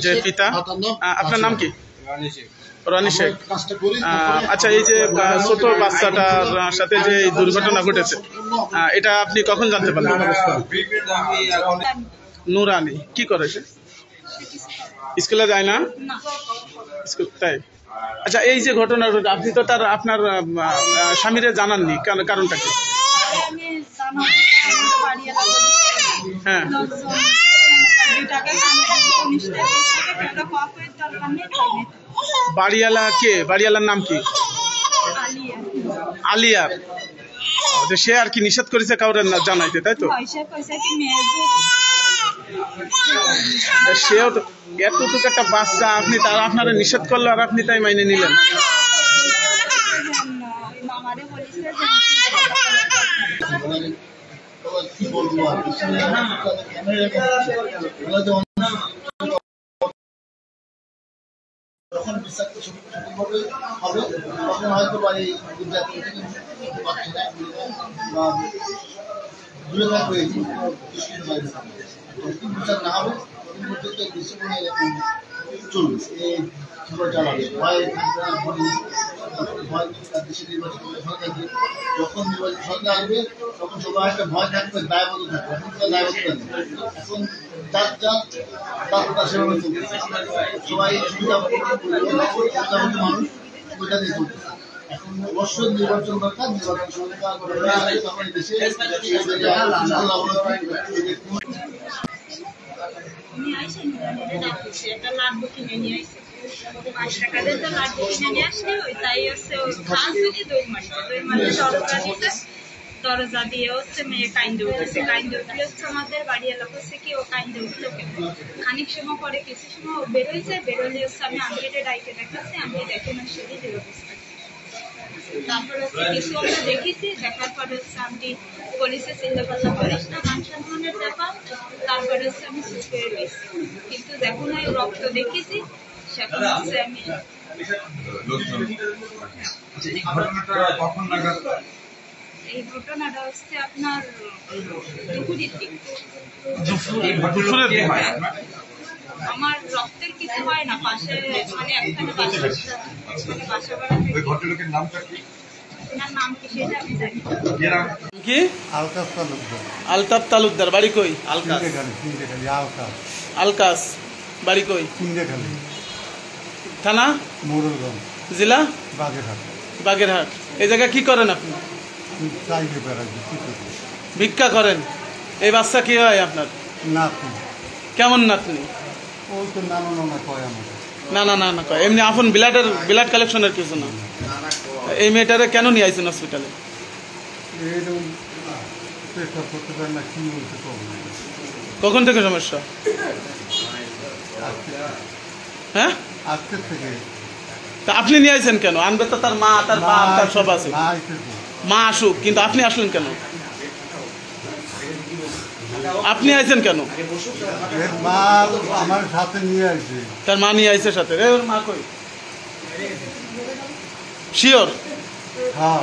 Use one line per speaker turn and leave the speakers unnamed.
যে পিতা, আপনার নাম কি? রনি শেখ। আচ্ছা, এই যে ছোট বাচ্চাটার সাথে যে দুর্ঘটনা ঘটেছে, এটা আপনি কখন জানতে পারলেন? নুরানি কি করে? স্কুলে যায় না? তাই? আচ্ছা, এই যে ঘটনা আপনি তো আপনার স্বামীরে জানাননি, কারণটা কি? হ্যাঁ, বাড়িওয়ালা কে? বাড়িওয়ালার নাম কি? আলিয়ার। সে আর কি নিষেধ করেছে কাউরে না জানাইতে, তাই তো? সেও তো এতটুকু একটা বাচ্চা, আপনি আপনারা নিষেধ করলো আর আপনি তাই মাইনে নিলেন।
যখন বিষাক্ত সঠিকভাবে হবে তখন হয়তো বা এই জাতীয় বা দূরে থাকবে এই যতদিন বিচার না হবে ততদিন পর্যন্ত এই বিশ্বগুলো এরকম চলবে, এই জীবন চালাবে। ভয় থাকবে না, ভয় দেশের নির্বাচন ভয় থাকবে। যখন নির্বাচন সরকার আসবে তখন সবাই একটা ভয় থাকবে, দায়বদ্ধ থাকবে। এখন তো দায়বদ্ধ নেই, এখন তার সেভাবে চলবে। সবাই সুবিধাবদ্ধ মানুষ সুবিধা দিয়ে চলবে। এখন অবশ্যই নির্বাচন দরকার, নির্বাচন সরকার তখন দেশে
একটা লাড্ডু কিনে নিয়ে আসছে, 5 টাকা দিয়ে তো লাড্ডু কিনে নিয়ে আসলে ওই তাই হচ্ছে ওই খান থেকে দই মারছে দরজা দিতে, দরজা দিয়ে হচ্ছে মেয়ে কাইন্দে উঠেছে। কাইন্দে উঠলে হচ্ছে আমাদের বাড়ি এলাকা হচ্ছে কি ও কাইন্দে উঠলো কেন, খানিক সময় পরে কিছু সময় ও বেরোইছে, বেরোলে হচ্ছে আমি আন্টিটা ডাইকে দেখাচ্ছি, আন্টি দেখে না সেদিন অবস্থা। তারপরে হচ্ছে কিছু আমরা দেখেছি, দেখার পরে হচ্ছে আন্টি পুলিশে চিল্লাপাল্লা করিস না, মান সম্মানের ব্যাপার। তারপরে হচ্ছে আমি চুপ করে রয়েছি, কিন্তু যখন ওই রক্ত দেখেছি সেখন হচ্ছে আমি। এই ঘটনাটা হচ্ছে আপনার দুপুরের দিক। আমার রক্তের কিছু হয় না, পাশে মানে একখানে বাসা নাম কি সেটা আমি জানি
কি? আলতাফ তালুকদার। বাড়ি কই? আলকাস। বাড়ি কই? থানা জেলা বাগেরহাট। এই জায়গায় কি করেন আপনি? ভিক্ষা করেন। এই বাচ্চা কি হয় আপনার? কেমন নাতনি? না না না না কয় এমনি আপন ব্লাড কালেকশনের কিছু না। এই মেয়েটারে কেন নিয়ে আইছেন হসপিটালে? কখন থেকে সমস্যা? হ্যাঁ, তা আপনি নিয়ে আইছেন কেন? আনবে তো তার মা, তার বাপ, তার সব আছে। মা আসুক, কিন্তু আপনি আসলেন কেন? আপনি আইছেন কেন?
আমার সাথে নিয়ে আসছে,
তার মা নিয়ে আইছে সাথে। ওর মা কই? শিওর?
হ্যাঁ।